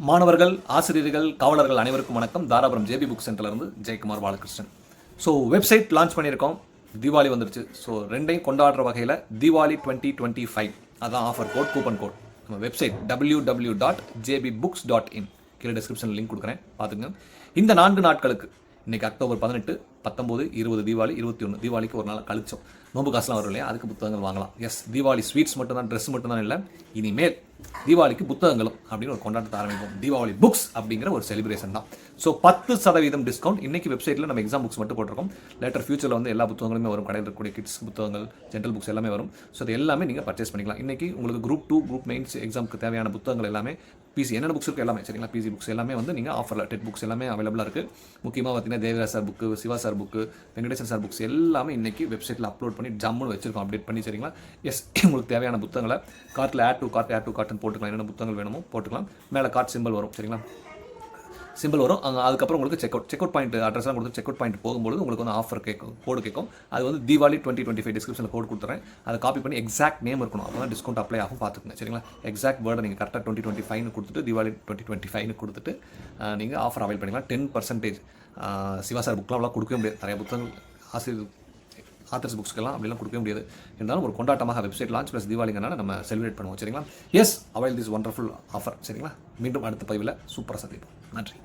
மாணவர்கள், ஆசிரியர்கள், காவலர்கள் அனைவருக்கும் வணக்கம். தாராபுரம் ஜேபி புக் சென்டர்லேருந்து Jayakumar Balakrishnan. So website launch பண்ணியிருக்கோம். தீபாவளி வந்துருச்சு. ஸோ ரெண்டையும் கொண்டாடுற வகையில் தீபாவளி 2025 அதான் ஆஃபர் கோட், கூப்பன் கோட். நம்ம வெப்சைட் www.jbbooks.in கீழே டிஸ்கிரிப்ஷனில் லிங்க் கொடுக்குறேன், பார்த்துங்க. இந்த 4 நாட்களுக்கு இன்றைக்கி அக்டோபர் 18, 19, 20 தீபாவளி, 21 தீபாவளிக்கு ஒரு நாள் கழிச்சோம். நோம்பு காசுலாம் வரும் இல்லையா, அதுக்கு புத்தகங்கள் வாங்கலாம். எஸ், தீபாவளி ஸ்வீட்ஸ் மட்டும்தான், ட்ரெஸ் மட்டும்தான் இல்லை, இனிமேல் தீபாவளிக்கு புத்தகங்களும் அப்படின்னு ஒரு கொண்டாட்டத்தை ஆரம்பிப்போம். தீபாவளி புக்ஸ் அப்படிங்கிற ஒரு செலிப்ரேஷன் தான். So 10% discount. இன்றைக்கி வெப்சைட்டில் நம்ம எக்ஸாம் புக்ஸ் மட்டும் போட்டிருக்கோம். லேட்டர் ஃபியூச்சரில் வந்து எல்லா புத்தகங்களுமே வரும். கடையில் இருக்கக்கூடிய கிட்ஸ் புத்தகங்கள், ஜென்ரல் புக்ஸ் எல்லாமே வரும். ஸோ அது எல்லாமே நீங்கள் பர்ச்சேஸ் பண்ணிக்கலாம். இன்றைக்கி உங்களுக்கு குரூப் 2, குரூப் மெயின்ஸ் எக்ஸாமுக்கு தேவையான புத்தகங்கள் எல்லாமே, பிசி என்னென்ன புக்ஸ் இருக்குது எல்லாமே, சரிங்களா, பிசி புக்ஸ் எல்லாமே வந்து நீங்கள் ஆஃபரில், டெட் புக்ஸ் எல்லாமே அவைலபிளாக இருக்குது. முக்கியமாக பார்த்தீங்கன்னா Devaraj sir book, Siva sir book, Venkatesan sir books எல்லாமே இன்றைக்கி வெப்சைட்டில் அப்லோட் பண்ணி ஜம்முன்னு வச்சிருக்கோம், அப்டேட் பண்ணி, சரிங்களா. எஸ், உங்களுக்கு தேவையான புத்தகங்களை கார்ட்டில் ஆட் டு கார்ட்னு போட்டுக்கலாம். என்னென்ன புத்தகங்கள் வேணுமோ போட்டுக்கலாம். மேலே கார்ட் சிம்பிள் வரும், சரிங்களா, சிம்பிள் வரும். அதுக்கப்புறம் உங்களுக்கு செக் அவுட் பாயிண்ட் அட்ரஸ்லாம் கொடுத்து செக் அவுட் பாயிண்ட் போகும்போது உங்களுக்கு வந்து ஆஃபர் கேட்கும், கோடு கேட்கும். அது வந்து தீபாவளி 2025 டிஸ்கிரிப்ஷனில் கோட் கொடுத்துறேன். அதை காப்பி பண்ணி எக்ஸாக்ட் நேம் இருக்கணும், அப்போ தான் டிஸ்கவுண்ட் அப்ளை ஆகும், பார்த்துக்கங்க, சரிங்களா. எக்ஸாக்ட் வேர்டை நீங்கள் கரெக்டாக 2025 கொடுத்துட்டு தீபாவளி 2025 கொடுத்துட்டு நீங்கள் ஆஃபர் அவைல் பண்ணிக்கலாம். 10% சிவா சார் புக்கெலாம் அவ்வளோ கொடுக்கவே முடியாது. நிறைய புத்தகங்கள் ஆசிரியர் ஆத்தர்ஸ் புக்ஸ்க்கெல்லாம் அப்படிலாம் கொடுக்க முடியாது. இருந்தாலும் ஒரு கொண்டாட்டமாக வெப்சைட் லான்ச் ப்ளஸ் தீபாவளிங்கனால நம்ம செலிப்ரேட் பண்ணுவோம், சரிங்களா. Yes, avail this wonderful offer, சரிங்களா. மீண்டும் அடுத்த பதிவில் சூப்பராக சந்திப்போம். நன்றி.